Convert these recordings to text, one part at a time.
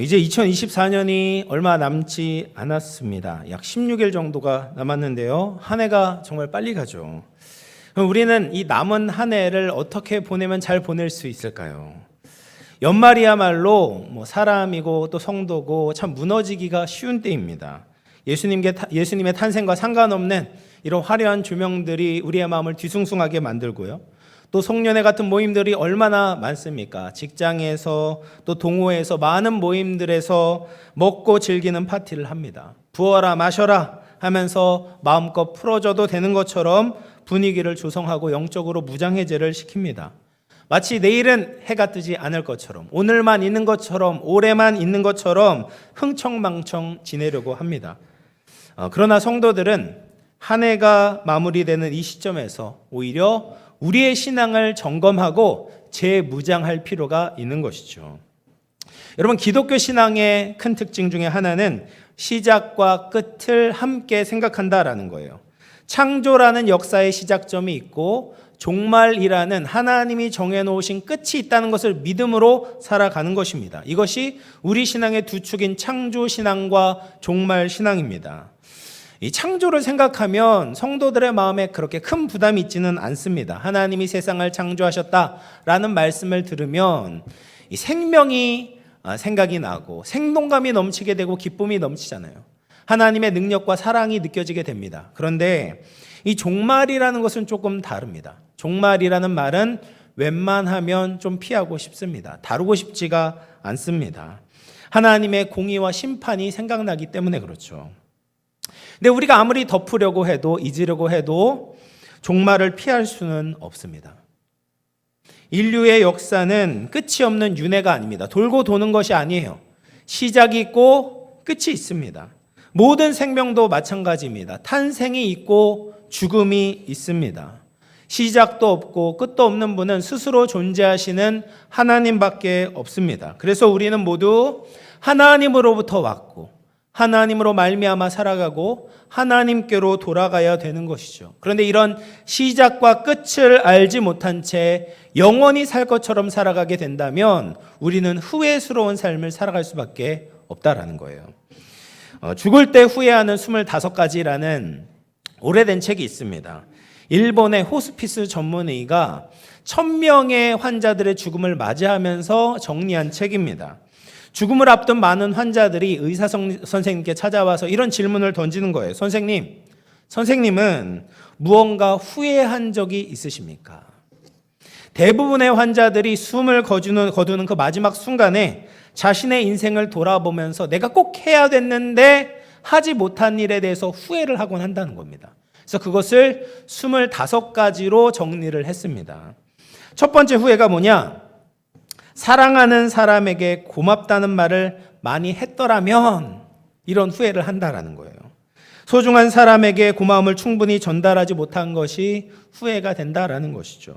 이제 2024년이 얼마 남지 않았습니다. 약 16일 정도가 남았는데요. 한 해가 정말 빨리 가죠. 그럼 우리는 이 남은 한 해를 어떻게 보내면 잘 보낼 수 있을까요? 연말이야말로 사람이고 또 성도고 참 무너지기가 쉬운 때입니다. 예수님의 탄생과 상관없는 이런 화려한 조명들이 우리의 마음을 뒤숭숭하게 만들고요. 또 송년회 같은 모임들이 얼마나 많습니까? 직장에서 또 동호회에서 많은 모임들에서 먹고 즐기는 파티를 합니다. 부어라 마셔라 하면서 마음껏 풀어줘도 되는 것처럼 분위기를 조성하고 영적으로 무장해제를 시킵니다. 마치 내일은 해가 뜨지 않을 것처럼, 오늘만 있는 것처럼, 올해만 있는 것처럼 흥청망청 지내려고 합니다. 그러나 성도들은 한 해가 마무리되는 이 시점에서 오히려 우리의 신앙을 점검하고 재무장할 필요가 있는 것이죠. 여러분, 기독교 신앙의 큰 특징 중에 하나는 시작과 끝을 함께 생각한다라는 거예요. 창조라는 역사의 시작점이 있고 종말이라는 하나님이 정해놓으신 끝이 있다는 것을 믿음으로 살아가는 것입니다. 이것이 우리 신앙의 두 축인 창조 신앙과 종말 신앙입니다. 이 창조를 생각하면 성도들의 마음에 그렇게 큰 부담이 있지는 않습니다. 하나님이 세상을 창조하셨다라는 말씀을 들으면 이 생명이 생각이 나고 생동감이 넘치게 되고 기쁨이 넘치잖아요. 하나님의 능력과 사랑이 느껴지게 됩니다. 그런데 이 종말이라는 것은 조금 다릅니다. 종말이라는 말은 웬만하면 좀 피하고 싶습니다. 다루고 싶지가 않습니다. 하나님의 공의와 심판이 생각나기 때문에 그렇죠. 근데 우리가 아무리 덮으려고 해도 잊으려고 해도 종말을 피할 수는 없습니다. 인류의 역사는 끝이 없는 윤회가 아닙니다. 돌고 도는 것이 아니에요. 시작이 있고 끝이 있습니다. 모든 생명도 마찬가지입니다. 탄생이 있고 죽음이 있습니다. 시작도 없고 끝도 없는 분은 스스로 존재하시는 하나님밖에 없습니다. 그래서 우리는 모두 하나님으로부터 왔고 하나님으로 말미암아 살아가고 하나님께로 돌아가야 되는 것이죠. 그런데 이런 시작과 끝을 알지 못한 채 영원히 살 것처럼 살아가게 된다면 우리는 후회스러운 삶을 살아갈 수밖에 없다라는 거예요. 죽을 때 후회하는 25가지라는 오래된 책이 있습니다. 일본의 호스피스 전문의가 1000명의 환자들의 죽음을 맞이하면서 정리한 책입니다. 죽음을 앞둔 많은 환자들이 의사 선생님께 찾아와서 이런 질문을 던지는 거예요. 선생님은 무언가 후회한 적이 있으십니까? 대부분의 환자들이 숨을 거두는 그 마지막 순간에 자신의 인생을 돌아보면서 내가 꼭 해야 됐는데 하지 못한 일에 대해서 후회를 하곤 한다는 겁니다. 그래서 그것을 25가지로 정리를 했습니다. 첫 번째 후회가 뭐냐? 사랑하는 사람에게 고맙다는 말을 많이 했더라면 이런 후회를 한다라는 거예요. 소중한 사람에게 고마움을 충분히 전달하지 못한 것이 후회가 된다라는 것이죠.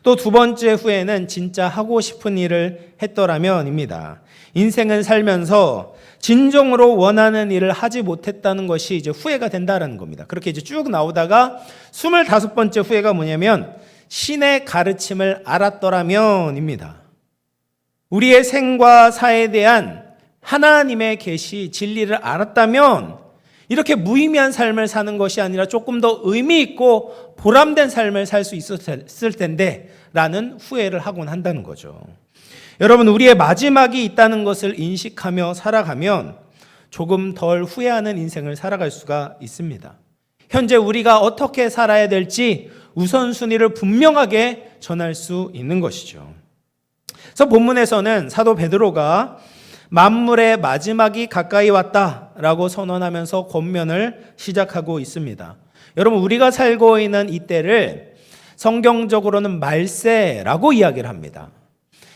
또 두 번째 후회는 진짜 하고 싶은 일을 했더라면입니다. 인생을 살면서 진정으로 원하는 일을 하지 못했다는 것이 이제 후회가 된다라는 겁니다. 그렇게 이제 쭉 나오다가 25번째 후회가 뭐냐면 신의 가르침을 알았더라면입니다. 우리의 생과 사에 대한 하나님의 계시, 진리를 알았다면 이렇게 무의미한 삶을 사는 것이 아니라 조금 더 의미 있고 보람된 삶을 살 수 있었을 텐데 라는 후회를 하곤 한다는 거죠. 여러분, 우리의 마지막이 있다는 것을 인식하며 살아가면 조금 덜 후회하는 인생을 살아갈 수가 있습니다. 현재 우리가 어떻게 살아야 될지 우선순위를 분명하게 전할 수 있는 것이죠. 그래서 본문에서는 사도 베드로가 만물의 마지막이 가까이 왔다라고 선언하면서 권면을 시작하고 있습니다. 여러분, 우리가 살고 있는 이때를 성경적으로는 말세라고 이야기를 합니다.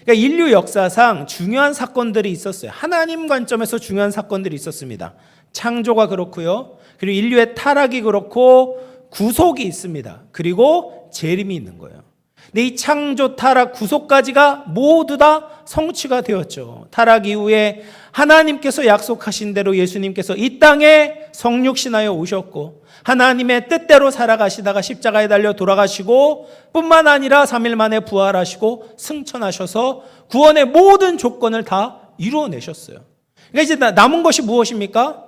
그러니까 인류 역사상 중요한 사건들이 있었어요. 하나님 관점에서 중요한 사건들이 있었습니다. 창조가 그렇고요. 그리고 인류의 타락이 그렇고 구속이 있습니다. 그리고 재림이 있는 거예요. 근데 이 창조, 타락, 구속까지가 모두 다 성취가 되었죠. 타락 이후에 하나님께서 약속하신 대로 예수님께서 이 땅에 성육신하여 오셨고 하나님의 뜻대로 살아가시다가 십자가에 달려 돌아가시고 뿐만 아니라 3일 만에 부활하시고 승천하셔서 구원의 모든 조건을 다 이루어내셨어요. 그러니까 이제 남은 것이 무엇입니까?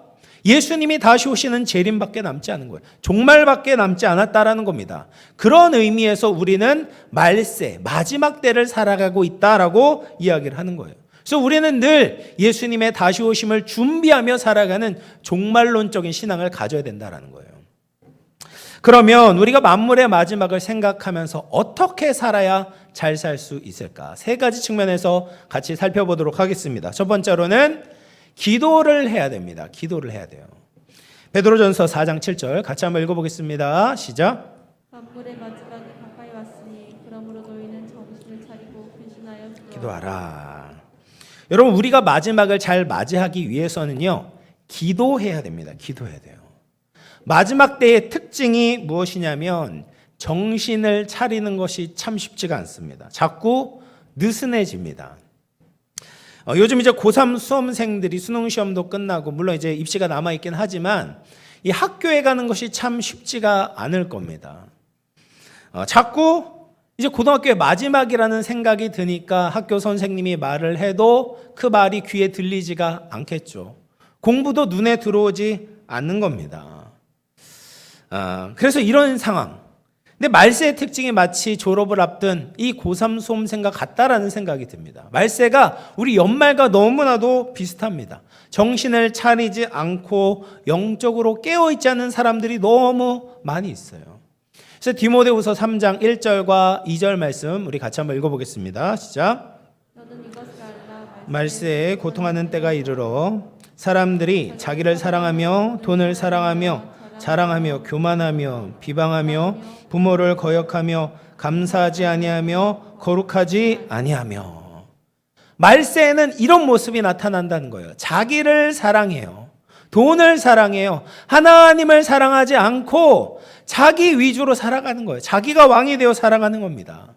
예수님이 다시 오시는 재림밖에 남지 않은 거예요. 종말밖에 남지 않았다라는 겁니다. 그런 의미에서 우리는 말세, 마지막 때를 살아가고 있다라고 이야기를 하는 거예요. 그래서 우리는 늘 예수님의 다시 오심을 준비하며 살아가는 종말론적인 신앙을 가져야 된다라는 거예요. 그러면 우리가 만물의 마지막을 생각하면서 어떻게 살아야 잘 살 수 있을까? 세 가지 측면에서 같이 살펴보도록 하겠습니다. 첫 번째로는 기도를 해야 됩니다. 기도를 해야 돼요. 베드로전서 4장 7절 같이 한번 읽어보겠습니다. 시작. 만물의 마지막이 가까이 왔으니 그러므로 너희는 정신을 차리고 근신하여 기도하라. 여러분, 우리가 마지막을 잘 맞이하기 위해서는요, 기도해야 됩니다. 기도해야 돼요. 마지막 때의 특징이 무엇이냐면 정신을 차리는 것이 참 쉽지가 않습니다. 자꾸 느슨해집니다. 요즘 이제 고3 수험생들이 수능 시험도 끝나고 물론 이제 입시가 남아 있긴 하지만 이 학교에 가는 것이 참 쉽지가 않을 겁니다. 자꾸 이제 고등학교의 마지막이라는 생각이 드니까 학교 선생님이 말을 해도 그 말이 귀에 들리지가 않겠죠. 공부도 눈에 들어오지 않는 겁니다. 그래서 이런 상황. 근데 말세의 특징이 마치 졸업을 앞둔 이 고3 수험생과 같다라는 생각이 듭니다. 말세가 우리 연말과 너무나도 비슷합니다. 정신을 차리지 않고 영적으로 깨어있지 않은 사람들이 너무 많이 있어요. 그래서 디모데후서 3장 1절과 2절 말씀 우리 같이 한번 읽어보겠습니다. 시작. 너는 이것을 알라. 말세에 고통하는 때가 이르러 사람들이 자기를 사랑하며 돈을 사랑하며 자랑하며 교만하며 비방하며 부모를 거역하며 감사하지 아니하며 거룩하지 아니하며. 말세에는 이런 모습이 나타난다는 거예요. 자기를 사랑해요. 돈을 사랑해요. 하나님을 사랑하지 않고 자기 위주로 살아가는 거예요. 자기가 왕이 되어 살아가는 겁니다.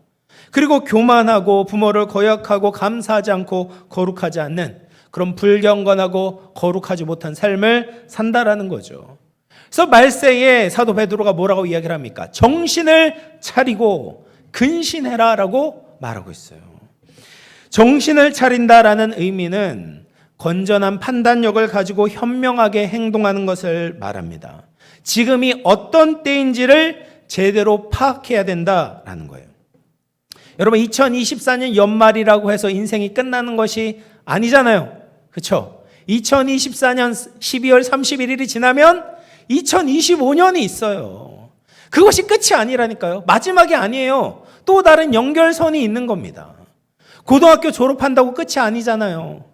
그리고 교만하고 부모를 거역하고 감사하지 않고 거룩하지 않는 그런 불경건하고 거룩하지 못한 삶을 산다라는 거죠. 그래서 말세에 사도 베드로가 뭐라고 이야기를 합니까? 정신을 차리고 근신해라라고 말하고 있어요. 정신을 차린다라는 의미는 건전한 판단력을 가지고 현명하게 행동하는 것을 말합니다. 지금이 어떤 때인지를 제대로 파악해야 된다라는 거예요. 여러분, 2024년 연말이라고 해서 인생이 끝나는 것이 아니잖아요. 그렇죠? 2024년 12월 31일이 지나면 2025년이 있어요. 그것이 끝이 아니라니까요. 마지막이 아니에요. 또 다른 연결선이 있는 겁니다. 고등학교 졸업한다고 끝이 아니잖아요.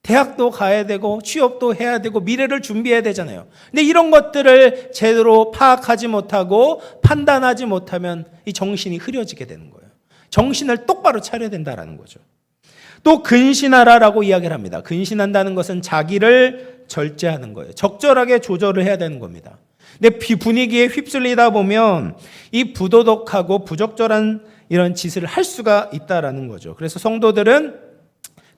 대학도 가야 되고 취업도 해야 되고 미래를 준비해야 되잖아요. 근데 이런 것들을 제대로 파악하지 못하고 판단하지 못하면 이 정신이 흐려지게 되는 거예요. 정신을 똑바로 차려야 된다는 거죠. 또 근신하라라고 이야기를 합니다. 근신한다는 것은 자기를 절제하는 거예요. 적절하게 조절을 해야 되는 겁니다. 근데 분위기에 휩쓸리다 보면 이 부도덕하고 부적절한 이런 짓을 할 수가 있다라는 거죠. 그래서 성도들은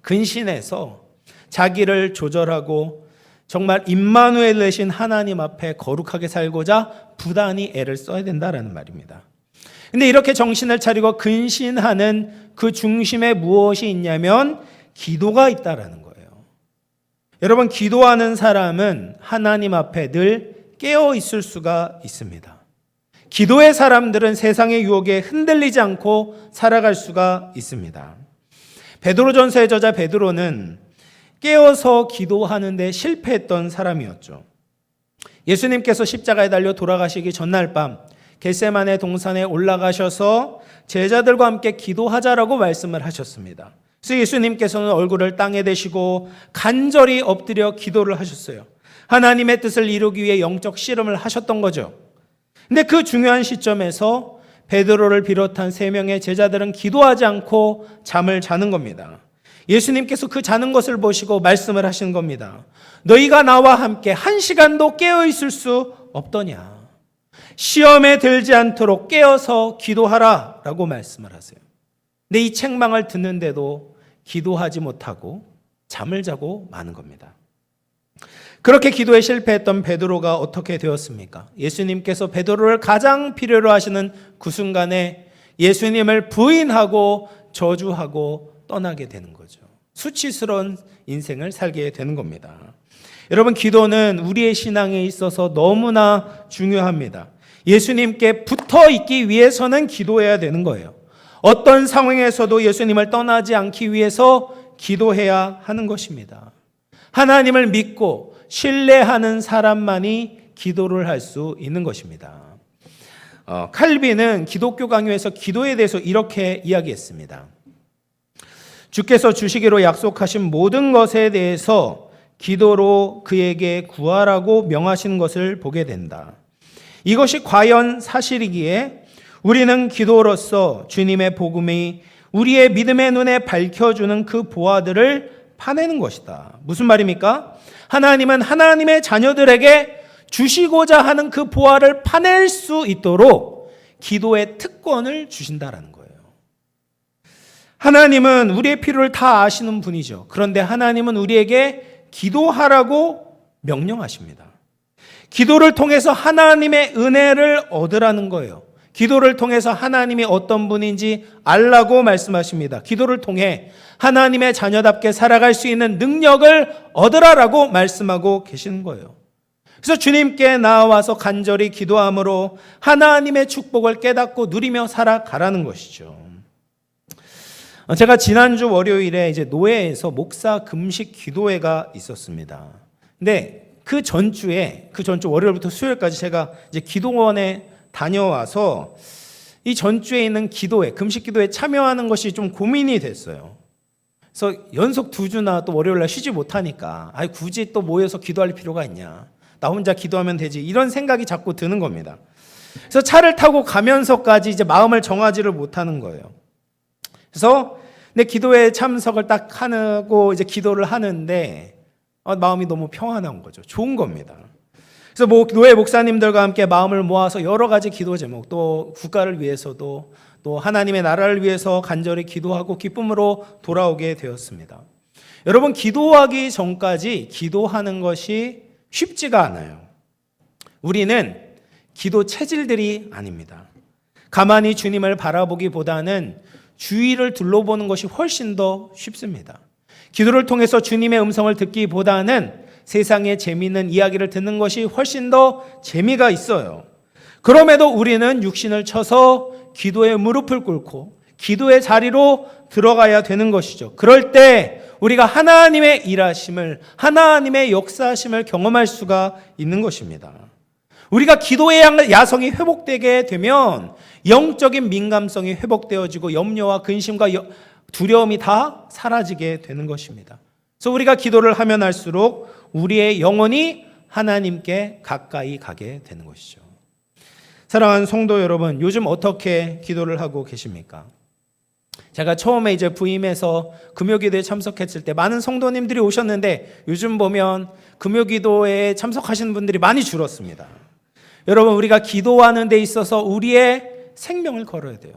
근신해서 자기를 조절하고 정말 임마누엘 되신 하나님 앞에 거룩하게 살고자 부단히 애를 써야 된다라는 말입니다. 근데 이렇게 정신을 차리고 근신하는 그 중심에 무엇이 있냐면 기도가 있다라는 거예요. 여러분, 기도하는 사람은 하나님 앞에 늘 깨어 있을 수가 있습니다. 기도의 사람들은 세상의 유혹에 흔들리지 않고 살아갈 수가 있습니다. 베드로전서의 저자 베드로는 깨어서 기도하는데 실패했던 사람이었죠. 예수님께서 십자가에 달려 돌아가시기 전날 밤 겟세마네 동산에 올라가셔서 제자들과 함께 기도하자라고 말씀을 하셨습니다. 그래서 예수님께서는 얼굴을 땅에 대시고 간절히 엎드려 기도를 하셨어요. 하나님의 뜻을 이루기 위해 영적 씨름을 하셨던 거죠. 근데 그 중요한 시점에서 베드로를 비롯한 3명의 제자들은 기도하지 않고 잠을 자는 겁니다. 예수님께서 그 자는 것을 보시고 말씀을 하신 겁니다. 너희가 나와 함께 1시간도 깨어 있을 수 없더냐. 시험에 들지 않도록 깨어서 기도하라 라고 말씀을 하세요. 근데 이 책망을 듣는데도 기도하지 못하고 잠을 자고 마는 겁니다. 그렇게 기도에 실패했던 베드로가 어떻게 되었습니까? 예수님께서 베드로를 가장 필요로 하시는 그 순간에 예수님을 부인하고 저주하고 떠나게 되는 거죠. 수치스러운 인생을 살게 되는 겁니다. 여러분, 기도는 우리의 신앙에 있어서 너무나 중요합니다. 예수님께 붙어 있기 위해서는 기도해야 되는 거예요. 어떤 상황에서도 예수님을 떠나지 않기 위해서 기도해야 하는 것입니다. 하나님을 믿고 신뢰하는 사람만이 기도를 할 수 있는 것입니다. 칼빈은 기독교 강요에서 기도에 대해서 이렇게 이야기했습니다. 주께서 주시기로 약속하신 모든 것에 대해서 기도로 그에게 구하라고 명하신 것을 보게 된다. 이것이 과연 사실이기에 우리는 기도로서 주님의 복음이 우리의 믿음의 눈에 밝혀주는 그 보화들을 파내는 것이다. 무슨 말입니까? 하나님은 하나님의 자녀들에게 주시고자 하는 그 보화를 파낼 수 있도록 기도의 특권을 주신다라는 거예요. 하나님은 우리의 필요를 다 아시는 분이죠. 그런데 하나님은 우리에게 기도하라고 명령하십니다. 기도를 통해서 하나님의 은혜를 얻으라는 거예요. 기도를 통해서 하나님이 어떤 분인지 알라고 말씀하십니다. 기도를 통해 하나님의 자녀답게 살아갈 수 있는 능력을 얻으라라고 말씀하고 계시는 거예요. 그래서 주님께 나와서 간절히 기도함으로 하나님의 축복을 깨닫고 누리며 살아가라는 것이죠. 제가 지난주 월요일에 이제 노예에서 목사 금식 기도회가 있었습니다. 근데 그 전주 월요일부터 수요일까지 제가 이제 기도원에 다녀와서 이 전주에 있는 기도회, 금식 기도에 참여하는 것이 좀 고민이 됐어요. 그래서 연속 2주나 또 월요일 날 쉬지 못하니까 굳이 또 모여서 기도할 필요가 있냐. 나 혼자 기도하면 되지. 이런 생각이 자꾸 드는 겁니다. 그래서 차를 타고 가면서까지 이제 마음을 정하지를 못하는 거예요. 그래서 내 기도에 참석을 딱 하고 이제 기도를 하는데 마음이 너무 평안한 거죠. 좋은 겁니다. 그래서 노예 목사님들과 함께 마음을 모아서 여러 가지 기도 제목, 또 국가를 위해서도 또 하나님의 나라를 위해서 간절히 기도하고 기쁨으로 돌아오게 되었습니다. 여러분, 기도하기 전까지 기도하는 것이 쉽지가 않아요. 우리는 기도 체질들이 아닙니다. 가만히 주님을 바라보기보다는 주위를 둘러보는 것이 훨씬 더 쉽습니다. 기도를 통해서 주님의 음성을 듣기보다는 세상의 재미있는 이야기를 듣는 것이 훨씬 더 재미가 있어요. 그럼에도 우리는 육신을 쳐서 기도에 무릎을 꿇고 기도의 자리로 들어가야 되는 것이죠. 그럴 때 우리가 하나님의 일하심을, 하나님의 역사하심을 경험할 수가 있는 것입니다. 우리가 기도의 야성이 회복되게 되면 영적인 민감성이 회복되어지고 염려와 근심과 두려움이 다 사라지게 되는 것입니다. 그래서 우리가 기도를 하면 할수록 우리의 영혼이 하나님께 가까이 가게 되는 것이죠. 사랑하는 성도 여러분, 요즘 어떻게 기도를 하고 계십니까? 제가 처음에 이제 부임해서 금요기도에 참석했을 때 많은 성도님들이 오셨는데 요즘 보면 금요기도에 참석하시는 분들이 많이 줄었습니다. 여러분, 우리가 기도하는 데 있어서 우리의 생명을 걸어야 돼요.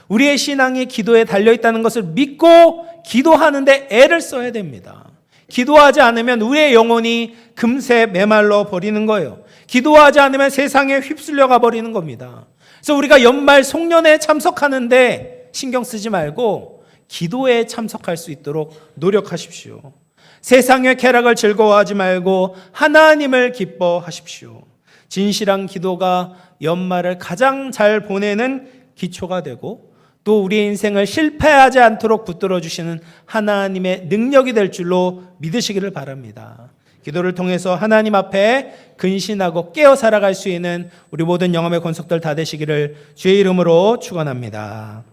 우리의 신앙이 기도에 달려있다는 것을 믿고 기도하는데 애를 써야 됩니다. 기도하지 않으면 우리의 영혼이 금세 메말라 버리는 거예요. 기도하지 않으면 세상에 휩쓸려가 버리는 겁니다. 그래서 우리가 연말 송년회에 참석하는데 신경 쓰지 말고 기도에 참석할 수 있도록 노력하십시오. 세상의 쾌락을 즐거워하지 말고 하나님을 기뻐하십시오. 진실한 기도가 연말을 가장 잘 보내는 기초가 되고 또 우리의 인생을 실패하지 않도록 붙들어 주시는 하나님의 능력이 될 줄로 믿으시기를 바랍니다. 기도를 통해서 하나님 앞에 근신하고 깨어 살아갈 수 있는 우리 모든 영혼의 권속들 다 되시기를 주의 이름으로 축원합니다.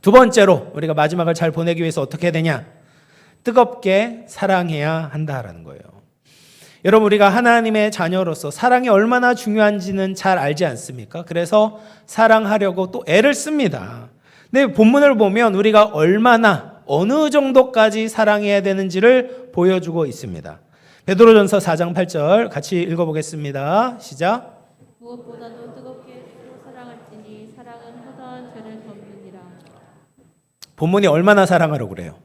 두 번째로 우리가 마지막을 잘 보내기 위해서 어떻게 해야 되냐? 뜨겁게 사랑해야 한다라는 거예요. 여러분, 우리가 하나님의 자녀로서 사랑이 얼마나 중요한지는 잘 알지 않습니까? 그래서 사랑하려고 또 애를 씁니다. 근데 본문을 보면 우리가 얼마나 어느 정도까지 사랑해야 되는지를 보여주고 있습니다. 베드로전서 4장 8절 같이 읽어보겠습니다. 시작. 무엇보다도 뜨겁게 서로 사랑할지니 사랑은 허다한 죄를 덮느니라. 본문이 얼마나 사랑하라고 그래요?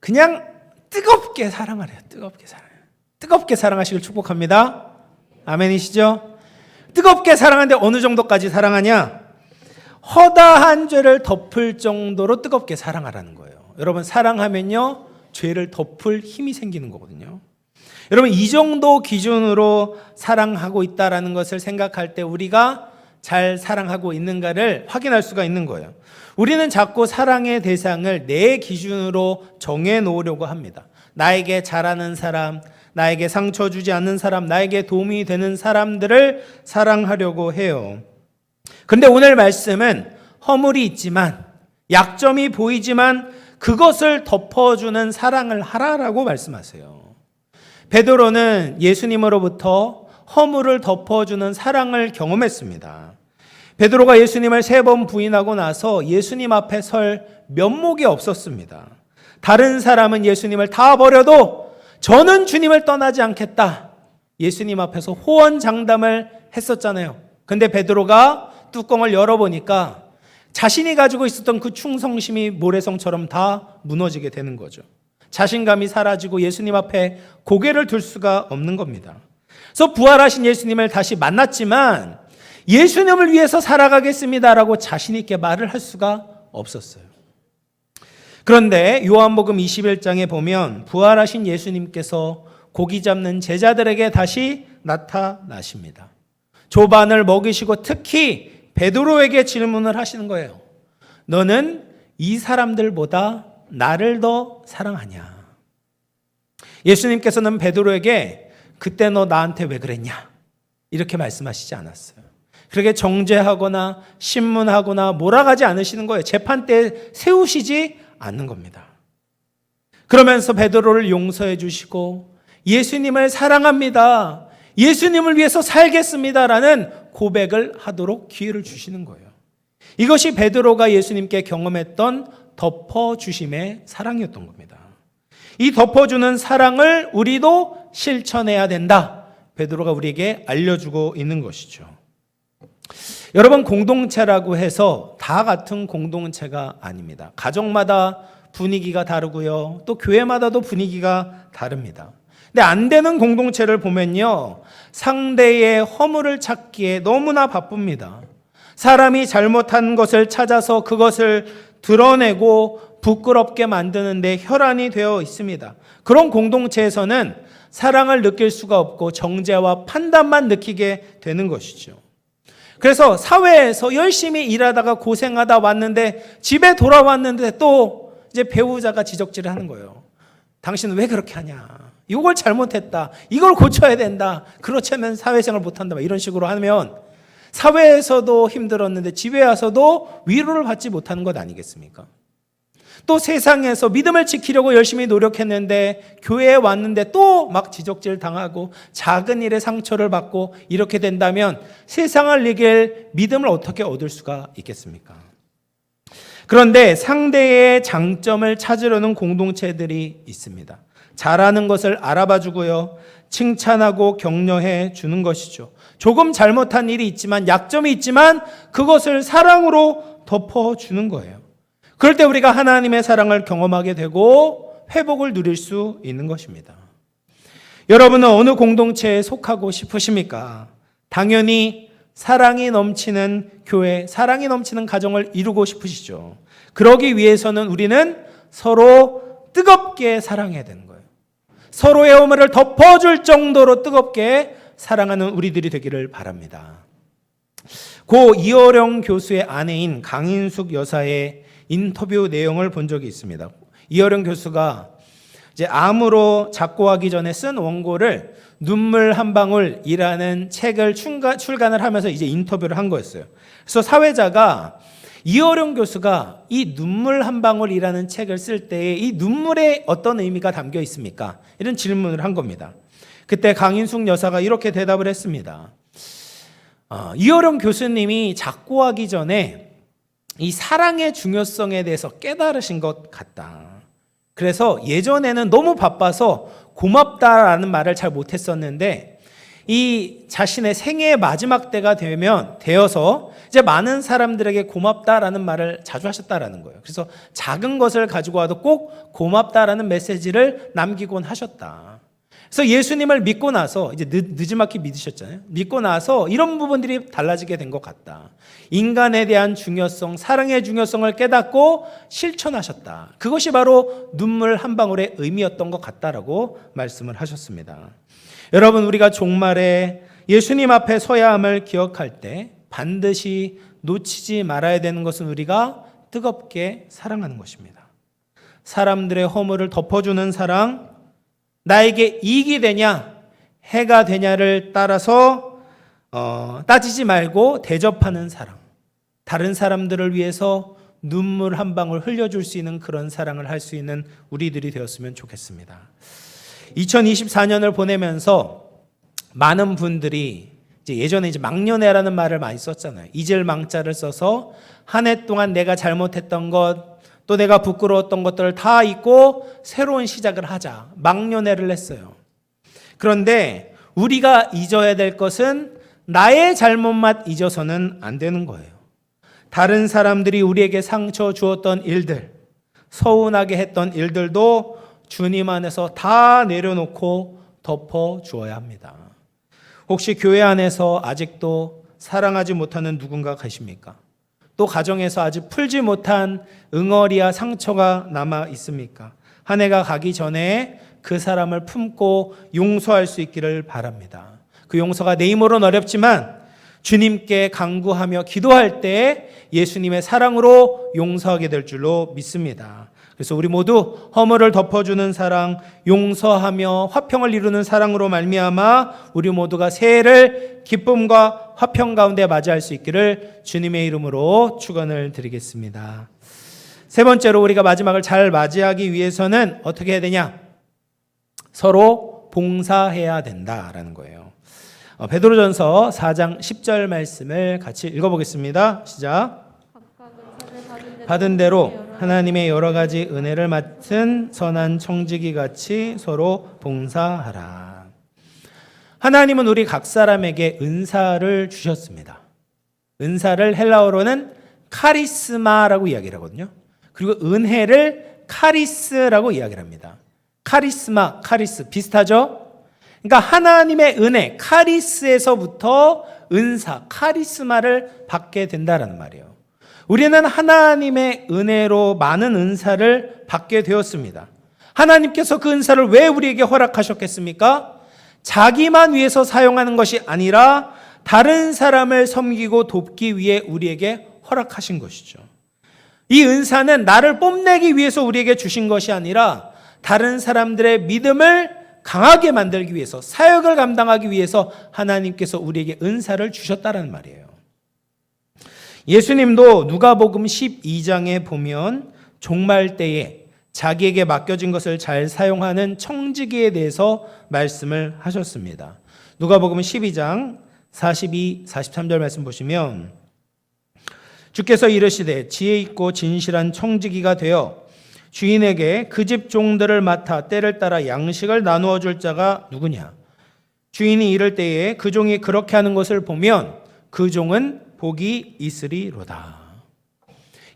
그냥 뜨겁게 사랑하래요. 뜨겁게 사랑해요. 뜨겁게 사랑하시길 축복합니다. 아멘이시죠? 뜨겁게 사랑하는데 어느 정도까지 사랑하냐? 허다한 죄를 덮을 정도로 뜨겁게 사랑하라는 거예요. 여러분, 사랑하면요 죄를 덮을 힘이 생기는 거거든요. 여러분, 이 정도 기준으로 사랑하고 있다라는 것을 생각할 때 우리가 잘 사랑하고 있는가를 확인할 수가 있는 거예요. 우리는 자꾸 사랑의 대상을 내 기준으로 정해 놓으려고 합니다. 나에게 잘하는 사람, 나에게 상처 주지 않는 사람, 나에게 도움이 되는 사람들을 사랑하려고 해요. 그런데 오늘 말씀은 허물이 있지만, 약점이 보이지만 그것을 덮어주는 사랑을 하라라고 말씀하세요. 베드로는 예수님으로부터 허물을 덮어주는 사랑을 경험했습니다. 베드로가 예수님을 3번 부인하고 나서 예수님 앞에 설 면목이 없었습니다. 다른 사람은 예수님을 다 버려도 저는 주님을 떠나지 않겠다. 예수님 앞에서 호언장담을 했었잖아요. 근데 베드로가 뚜껑을 열어보니까 자신이 가지고 있었던 그 충성심이 모래성처럼 다 무너지게 되는 거죠. 자신감이 사라지고 예수님 앞에 고개를 들 수가 없는 겁니다. 그래서 부활하신 예수님을 다시 만났지만 예수님을 위해서 살아가겠습니다라고 자신 있게 말을 할 수가 없었어요. 그런데 요한복음 21장에 보면 부활하신 예수님께서 고기 잡는 제자들에게 다시 나타나십니다. 조반을 먹이시고 특히 베드로에게 질문을 하시는 거예요. 너는 이 사람들보다 나를 더 사랑하냐? 예수님께서는 베드로에게 그때 너 나한테 왜 그랬냐? 이렇게 말씀하시지 않았어요. 그렇게 정죄하거나 신문하거나 몰아가지 않으시는 거예요. 재판대에 세우시지 않는 겁니다. 그러면서 베드로를 용서해 주시고 예수님을 사랑합니다. 예수님을 위해서 살겠습니다라는 고백을 하도록 기회를 주시는 거예요. 이것이 베드로가 예수님께 경험했던 덮어주심의 사랑이었던 겁니다. 이 덮어주는 사랑을 우리도 실천해야 된다. 베드로가 우리에게 알려주고 있는 것이죠. 여러분, 공동체라고 해서 다 같은 공동체가 아닙니다. 가정마다 분위기가 다르고요. 또 교회마다도 분위기가 다릅니다. 근데 안 되는 공동체를 보면요, 상대의 허물을 찾기에 너무나 바쁩니다. 사람이 잘못한 것을 찾아서 그것을 드러내고 부끄럽게 만드는데 혈안이 되어 있습니다. 그런 공동체에서는 사랑을 느낄 수가 없고 정죄와 판단만 느끼게 되는 것이죠. 그래서 사회에서 열심히 일하다가 고생하다 왔는데 집에 돌아왔는데 또 이제 배우자가 지적질을 하는 거예요. 당신은 왜 그렇게 하냐? 이걸 잘못했다. 이걸 고쳐야 된다. 그렇지 않으면 사회생활 못한다. 이런 식으로 하면 사회에서도 힘들었는데 집에 와서도 위로를 받지 못하는 것 아니겠습니까? 또 세상에서 믿음을 지키려고 열심히 노력했는데 교회에 왔는데 또 막 지적질 당하고 작은 일에 상처를 받고 이렇게 된다면 세상을 이길 믿음을 어떻게 얻을 수가 있겠습니까? 그런데 상대의 장점을 찾으려는 공동체들이 있습니다. 잘하는 것을 알아봐 주고요, 칭찬하고 격려해 주는 것이죠. 조금 잘못한 일이 있지만, 약점이 있지만 그것을 사랑으로 덮어주는 거예요. 그럴 때 우리가 하나님의 사랑을 경험하게 되고 회복을 누릴 수 있는 것입니다. 여러분은 어느 공동체에 속하고 싶으십니까? 당연히 사랑이 넘치는 교회, 사랑이 넘치는 가정을 이루고 싶으시죠. 그러기 위해서는 우리는 서로 뜨겁게 사랑해야 되는 거예요. 서로의 허물을 덮어줄 정도로 뜨겁게 사랑하는 우리들이 되기를 바랍니다. 고 이어령 교수의 아내인 강인숙 여사의 인터뷰 내용을 본 적이 있습니다. 이어령 교수가 이제 암으로 작고하기 전에 쓴 원고를 눈물 한 방울이라는 책을 출간을 하면서 이제 인터뷰를 한 거였어요. 그래서 사회자가 이어령 교수가 이 눈물 한 방울이라는 책을 쓸 때 이 눈물에 어떤 의미가 담겨 있습니까? 이런 질문을 한 겁니다. 그때 강인숙 여사가 이렇게 대답을 했습니다. 이어령 교수님이 작고하기 전에 이 사랑의 중요성에 대해서 깨달으신 것 같다. 그래서 예전에는 너무 바빠서 고맙다라는 말을 잘 못했었는데 이 자신의 생애의 마지막 때가 되어서 이제 많은 사람들에게 고맙다라는 말을 자주 하셨다라는 거예요. 그래서 작은 것을 가지고 와도 꼭 고맙다라는 메시지를 남기곤 하셨다. 그래서 예수님을 믿고 나서 이제 느지막이 믿으셨잖아요. 믿고 나서 이런 부분들이 달라지게 된 것 같다. 인간에 대한 중요성, 사랑의 중요성을 깨닫고 실천하셨다. 그것이 바로 눈물 한 방울의 의미였던 것 같다라고 말씀을 하셨습니다. 여러분, 우리가 종말에 예수님 앞에 서야 함을 기억할 때 반드시 놓치지 말아야 되는 것은 우리가 뜨겁게 사랑하는 것입니다. 사람들의 허물을 덮어주는 사랑, 나에게 이익이 되냐 해가 되냐를 따라서 따지지 말고 대접하는 사랑, 다른 사람들을 위해서 눈물 한 방울 흘려줄 수 있는 그런 사랑을 할 수 있는 우리들이 되었으면 좋겠습니다. 2024년을 보내면서 많은 분들이 예전에 망년회라는 말을 많이 썼잖아요. 잊을 망자를 써서 한 해 동안 내가 잘못했던 것, 또 내가 부끄러웠던 것들을 다 잊고 새로운 시작을 하자. 망년회를 했어요. 그런데 우리가 잊어야 될 것은 나의 잘못만 잊어서는 안 되는 거예요. 다른 사람들이 우리에게 상처 주었던 일들, 서운하게 했던 일들도 주님 안에서 다 내려놓고 덮어 주어야 합니다. 혹시 교회 안에서 아직도 사랑하지 못하는 누군가 계십니까? 또 가정에서 아직 풀지 못한 응어리와 상처가 남아 있습니까? 한 해가 가기 전에 그 사람을 품고 용서할 수 있기를 바랍니다. 그 용서가 내 힘으로는 어렵지만 주님께 간구하며 기도할 때 예수님의 사랑으로 용서하게 될 줄로 믿습니다. 그래서 우리 모두 허물을 덮어주는 사랑, 용서하며 화평을 이루는 사랑으로 말미암아 우리 모두가 새해를 기쁨과 화평 가운데 맞이할 수 있기를 주님의 이름으로 축원을 드리겠습니다. 세 번째로 우리가 마지막을 잘 맞이하기 위해서는 어떻게 해야 되냐? 서로 봉사해야 된다라는 거예요. 베드로전서 4장 10절 말씀을 같이 읽어보겠습니다. 시작. 받은 대로 하나님의 여러 가지 은혜를 맡은 선한 청지기 같이 서로 봉사하라. 하나님은 우리 각 사람에게 은사를 주셨습니다. 은사를 헬라어로는 카리스마라고 이야기를 하거든요. 그리고 은혜를 카리스라고 이야기를 합니다. 카리스마, 카리스 비슷하죠? 그러니까 하나님의 은혜, 카리스에서부터 은사, 카리스마를 받게 된다라는 말이에요. 우리는 하나님의 은혜로 많은 은사를 받게 되었습니다. 하나님께서 그 은사를 왜 우리에게 허락하셨겠습니까? 자기만 위해서 사용하는 것이 아니라 다른 사람을 섬기고 돕기 위해 우리에게 허락하신 것이죠. 이 은사는 나를 뽐내기 위해서 우리에게 주신 것이 아니라 다른 사람들의 믿음을 강하게 만들기 위해서, 사역을 감당하기 위해서 하나님께서 우리에게 은사를 주셨다는 말이에요. 예수님도 누가복음 12장에 보면 종말 때에 자기에게 맡겨진 것을 잘 사용하는 청지기에 대해서 말씀을 하셨습니다. 누가복음 12장 42, 43절 말씀 보시면 주께서 이르시되 지혜 있고 진실한 청지기가 되어 주인에게 그 집 종들을 맡아 때를 따라 양식을 나누어 줄 자가 누구냐? 주인이 이럴 때에 그 종이 그렇게 하는 것을 보면 그 종은 복이 있으리로다.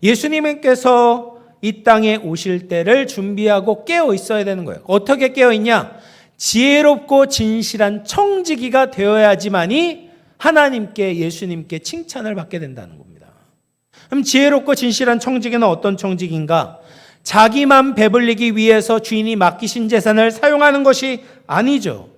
예수님께서 이 땅에 오실 때를 준비하고 깨어 있어야 되는 거예요. 어떻게 깨어 있냐? 지혜롭고 진실한 청지기가 되어야지만이 하나님께, 예수님께 칭찬을 받게 된다는 겁니다. 그럼 지혜롭고 진실한 청지기는 어떤 청지기인가? 자기만 배불리기 위해서 주인이 맡기신 재산을 사용하는 것이 아니죠.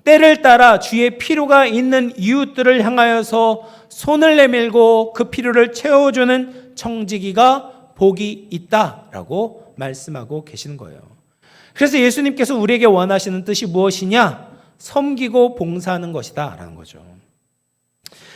때를 따라 주의 필요가 있는 이웃들을 향하여서 손을 내밀고 그 필요를 채워주는 청지기가 복이 있다라고 말씀하고 계시는 거예요. 그래서 예수님께서 우리에게 원하시는 뜻이 무엇이냐? 섬기고 봉사하는 것이다 라는 거죠.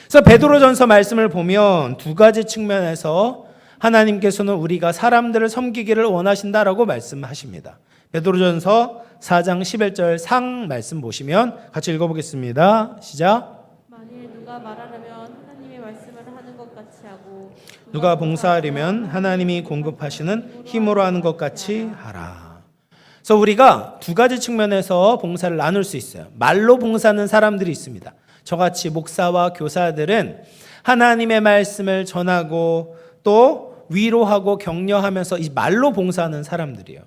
그래서 베드로전서 말씀을 보면 두 가지 측면에서 하나님께서는 우리가 사람들을 섬기기를 원하신다라고 말씀하십니다. 베드로전서 4장 11절 상 말씀 보시면 같이 읽어보겠습니다. 시작. 만일 누가 말하려면 하나님의 말씀을 하는 것 같이 하고 누가 봉사하려면 하나님이 공급하시는 힘으로 하는 것 같이 하라. 그래서 우리가 두 가지 측면에서 봉사를 나눌 수 있어요. 말로 봉사하는 사람들이 있습니다. 저같이 목사와 교사들은 하나님의 말씀을 전하고 또 위로하고 격려하면서 이 말로 봉사하는 사람들이에요.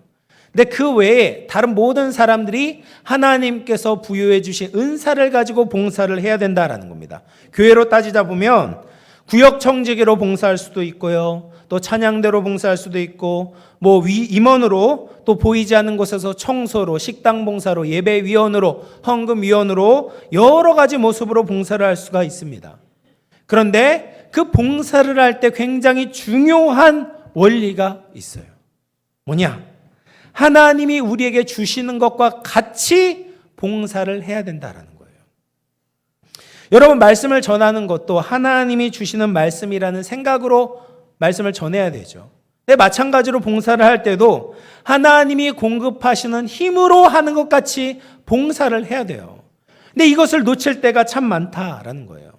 근데 그 외에 다른 모든 사람들이 하나님께서 부여해 주신 은사를 가지고 봉사를 해야 된다라는 겁니다. 교회로 따지다 보면 구역 청지기로 봉사할 수도 있고요. 또 찬양대로 봉사할 수도 있고 임원으로 또 보이지 않는 곳에서 청소로, 식당 봉사로, 예배위원으로, 헌금위원으로 여러 가지 모습으로 봉사를 할 수가 있습니다. 그런데 그 봉사를 할 때 굉장히 중요한 원리가 있어요. 뭐냐? 하나님이 우리에게 주시는 것과 같이 봉사를 해야 된다라는 거예요. 여러분, 말씀을 전하는 것도 하나님이 주시는 말씀이라는 생각으로 말씀을 전해야 되죠. 근데 마찬가지로 봉사를 할 때도 하나님이 공급하시는 힘으로 하는 것 같이 봉사를 해야 돼요. 근데 이것을 놓칠 때가 참 많다라는 거예요.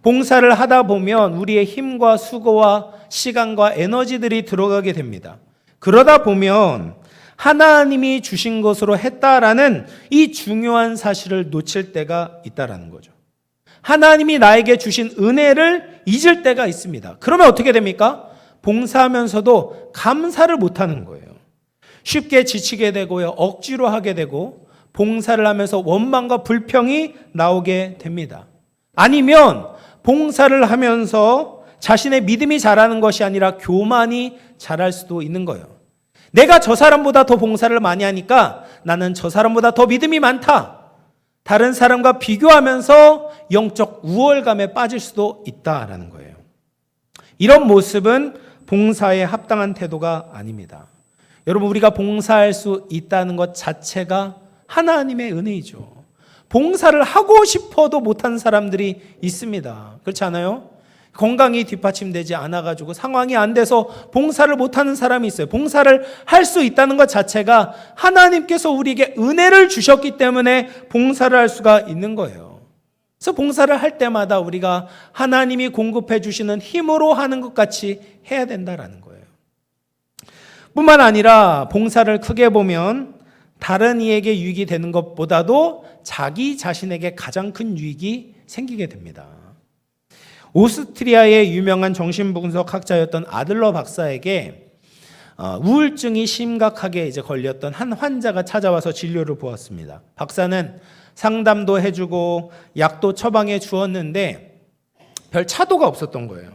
봉사를 하다 보면 우리의 힘과 수고와 시간과 에너지들이 들어가게 됩니다. 그러다 보면 하나님이 주신 것으로 했다라는 이 중요한 사실을 놓칠 때가 있다라는 거죠. 하나님이 나에게 주신 은혜를 잊을 때가 있습니다. 그러면 어떻게 됩니까? 봉사하면서도 감사를 못하는 거예요. 쉽게 지치게 되고요. 억지로 하게 되고 봉사를 하면서 원망과 불평이 나오게 됩니다. 아니면 봉사를 하면서 자신의 믿음이 자라는 것이 아니라 교만이 자랄 수도 있는 거예요. 내가 저 사람보다 더 봉사를 많이 하니까 나는 저 사람보다 더 믿음이 많다. 다른 사람과 비교하면서 영적 우월감에 빠질 수도 있다라는 거예요. 이런 모습은 봉사에 합당한 태도가 아닙니다. 여러분, 우리가 봉사할 수 있다는 것 자체가 하나님의 은혜이죠. 봉사를 하고 싶어도 못한 사람들이 있습니다. 그렇지 않아요? 건강이 뒷받침되지 않아가지고 상황이 안 돼서 봉사를 못하는 사람이 있어요. 봉사를 할 수 있다는 것 자체가 하나님께서 우리에게 은혜를 주셨기 때문에 봉사를 할 수가 있는 거예요. 그래서 봉사를 할 때마다 우리가 하나님이 공급해 주시는 힘으로 하는 것 같이 해야 된다라는 거예요. 뿐만 아니라 봉사를 크게 보면 다른 이에게 유익이 되는 것보다도 자기 자신에게 가장 큰 유익이 생기게 됩니다. 오스트리아의 유명한 정신분석학자였던 아들러 박사에게 우울증이 심각하게 걸렸던 한 환자가 찾아와서 진료를 보았습니다. 박사는 상담도 해주고 약도 처방해 주었는데 별 차도가 없었던 거예요.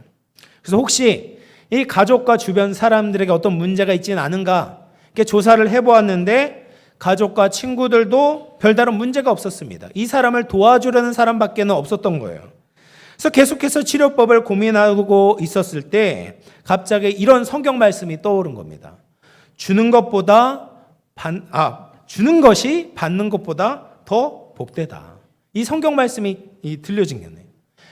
그래서 혹시 이 가족과 주변 사람들에게 어떤 문제가 있지는 않은가 이렇게 조사를 해보았는데 가족과 친구들도 별다른 문제가 없었습니다. 이 사람을 도와주려는 사람밖에는 없었던 거예요. 그래서 계속해서 치료법을 고민하고 있었을 때 갑자기 이런 성경 말씀이 떠오른 겁니다. 주는 것이 받는 것보다 더 복되다. 이 성경 말씀이 들려진 거네요.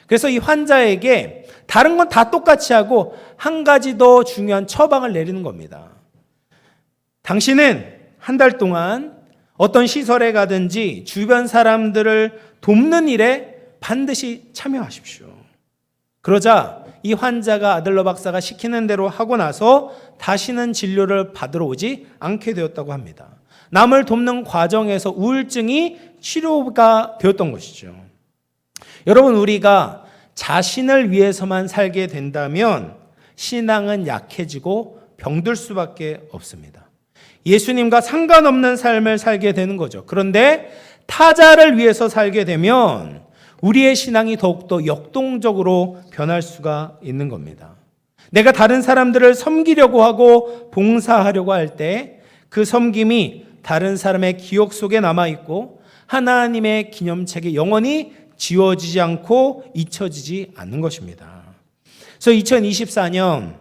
그래서 이 환자에게 다른 건 다 똑같이 하고 한 가지 더 중요한 처방을 내리는 겁니다. 당신은 한 달 동안 어떤 시설에 가든지 주변 사람들을 돕는 일에 반드시 참여하십시오. 그러자 이 환자가 아들러 박사가 시키는 대로 하고 나서 다시는 진료를 받으러 오지 않게 되었다고 합니다. 남을 돕는 과정에서 우울증이 치료가 되었던 것이죠. 여러분, 우리가 자신을 위해서만 살게 된다면 신앙은 약해지고 병들 수밖에 없습니다. 예수님과 상관없는 삶을 살게 되는 거죠. 그런데 타자를 위해서 살게 되면 우리의 신앙이 더욱더 역동적으로 변할 수가 있는 겁니다. 내가 다른 사람들을 섬기려고 하고 봉사하려고 할 때 그 섬김이 다른 사람의 기억 속에 남아있고 하나님의 기념책에 영원히 지워지지 않고 잊혀지지 않는 것입니다. 그래서 2024년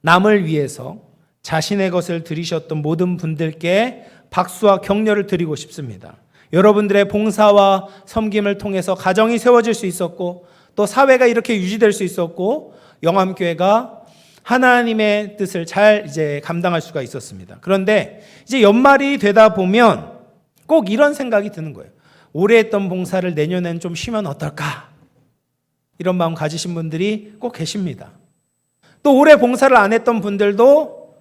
남을 위해서 자신의 것을 들이셨던 모든 분들께 박수와 격려를 드리고 싶습니다. 여러분들의 봉사와 섬김을 통해서 가정이 세워질 수 있었고 또 사회가 이렇게 유지될 수 있었고 영암교회가 하나님의 뜻을 잘 감당할 수가 있었습니다. 그런데 이제 연말이 되다 보면 꼭 이런 생각이 드는 거예요. 올해 했던 봉사를 내년엔 좀 쉬면 어떨까? 이런 마음 가지신 분들이 꼭 계십니다. 또 올해 봉사를 안 했던 분들도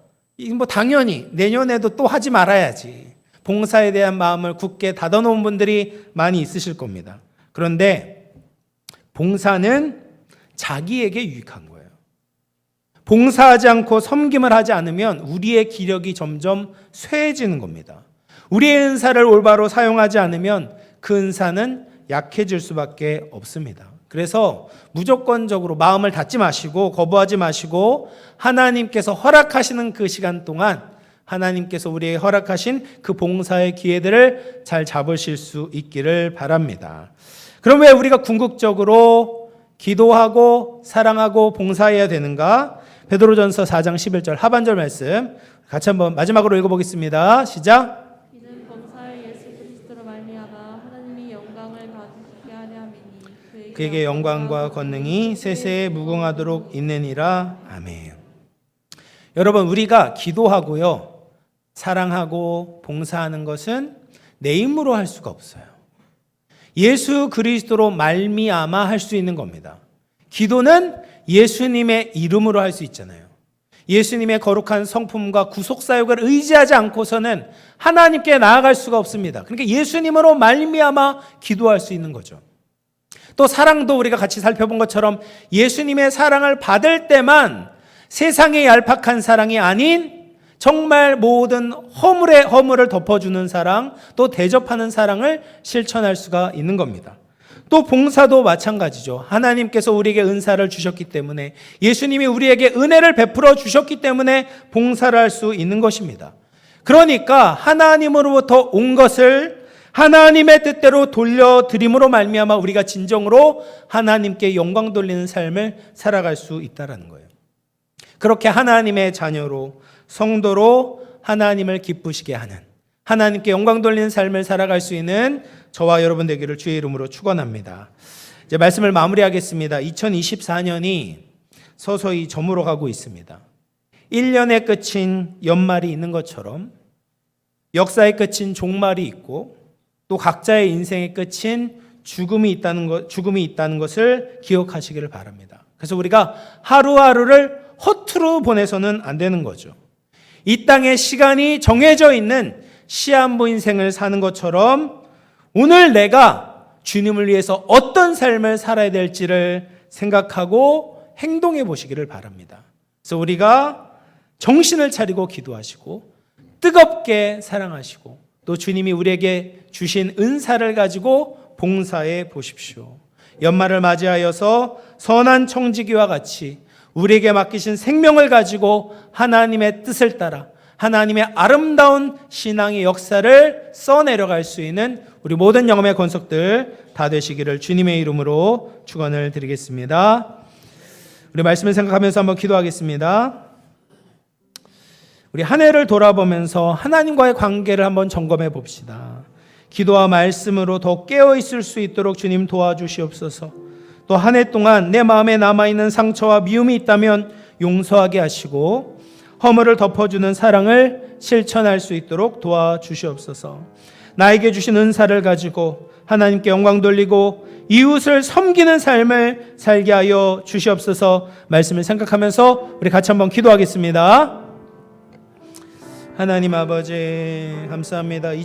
당연히 내년에도 또 하지 말아야지. 봉사에 대한 마음을 굳게 닫아놓은 분들이 많이 있으실 겁니다. 그런데 봉사는 자기에게 유익한 거예요. 봉사하지 않고 섬김을 하지 않으면 우리의 기력이 점점 쇠해지는 겁니다. 우리의 은사를 올바로 사용하지 않으면 그 은사는 약해질 수밖에 없습니다. 그래서 무조건적으로 마음을 닫지 마시고 거부하지 마시고 하나님께서 허락하시는 그 시간 동안 하나님께서 우리에게 허락하신 그 봉사의 기회들을 잘 잡으실 수 있기를 바랍니다. 그럼 왜 우리가 궁극적으로 기도하고 사랑하고 봉사해야 되는가? 베드로전서 4장 11절 하반절 말씀 같이 한번 마지막으로 읽어보겠습니다. 시작. 이는 범사의 예수 그리스도로 말미암아 하나님이 영광을 받으시게 하려 함이니 그에게 영광과 권능이 세세에 무궁하도록 있느니라. 아멘. 여러분, 우리가 기도하고요 사랑하고 봉사하는 것은 내 힘으로 할 수가 없어요. 예수 그리스도로 말미암아 할 수 있는 겁니다. 기도는 예수님의 이름으로 할 수 있잖아요. 예수님의 거룩한 성품과 구속사역을 의지하지 않고서는 하나님께 나아갈 수가 없습니다. 그러니까 예수님으로 말미암아 기도할 수 있는 거죠. 또 사랑도 우리가 같이 살펴본 것처럼 예수님의 사랑을 받을 때만 세상의 얄팍한 사랑이 아닌 정말 모든 허물을 덮어주는 사랑, 또 대접하는 사랑을 실천할 수가 있는 겁니다. 또 봉사도 마찬가지죠. 하나님께서 우리에게 은사를 주셨기 때문에 예수님이 우리에게 은혜를 베풀어 주셨기 때문에 봉사를 할 수 있는 것입니다. 그러니까 하나님으로부터 온 것을 하나님의 뜻대로 돌려드림으로 말미암아 우리가 진정으로 하나님께 영광 돌리는 삶을 살아갈 수 있다는 거예요. 그렇게 하나님의 자녀로 성도로 하나님을 기쁘시게 하는 하나님께 영광 돌리는 삶을 살아갈 수 있는 저와 여러분 되기를 주의 이름으로 축원합니다. 이제 말씀을 마무리하겠습니다. 2024년이 서서히 저물어 가고 있습니다. 1년의 끝인 연말이 있는 것처럼 역사의 끝인 종말이 있고 또 각자의 인생의 끝인 죽음이 있다는 것을 기억하시기를 바랍니다. 그래서 우리가 하루하루를 허투루 보내서는 안 되는 거죠. 이 땅에 시간이 정해져 있는 시한부 인생을 사는 것처럼 오늘 내가 주님을 위해서 어떤 삶을 살아야 될지를 생각하고 행동해 보시기를 바랍니다. 그래서 우리가 정신을 차리고 기도하시고 뜨겁게 사랑하시고 또 주님이 우리에게 주신 은사를 가지고 봉사해 보십시오. 연말을 맞이하여서 선한 청지기와 같이 우리에게 맡기신 생명을 가지고 하나님의 뜻을 따라 하나님의 아름다운 신앙의 역사를 써내려갈 수 있는 우리 모든 영혼의 권속들 다 되시기를 주님의 이름으로 축원을 드리겠습니다. 우리 말씀을 생각하면서 한번 기도하겠습니다. 우리 한 해를 돌아보면서 하나님과의 관계를 한번 점검해 봅시다. 기도와 말씀으로 더 깨어 있을 수 있도록 주님 도와주시옵소서. 또 한 해 동안 내 마음에 남아있는 상처와 미움이 있다면 용서하게 하시고 허물을 덮어주는 사랑을 실천할 수 있도록 도와주시옵소서. 나에게 주신 은사를 가지고 하나님께 영광 돌리고 이웃을 섬기는 삶을 살게 하여 주시옵소서. 말씀을 생각하면서 우리 같이 한번 기도하겠습니다. 하나님 아버지 감사합니다.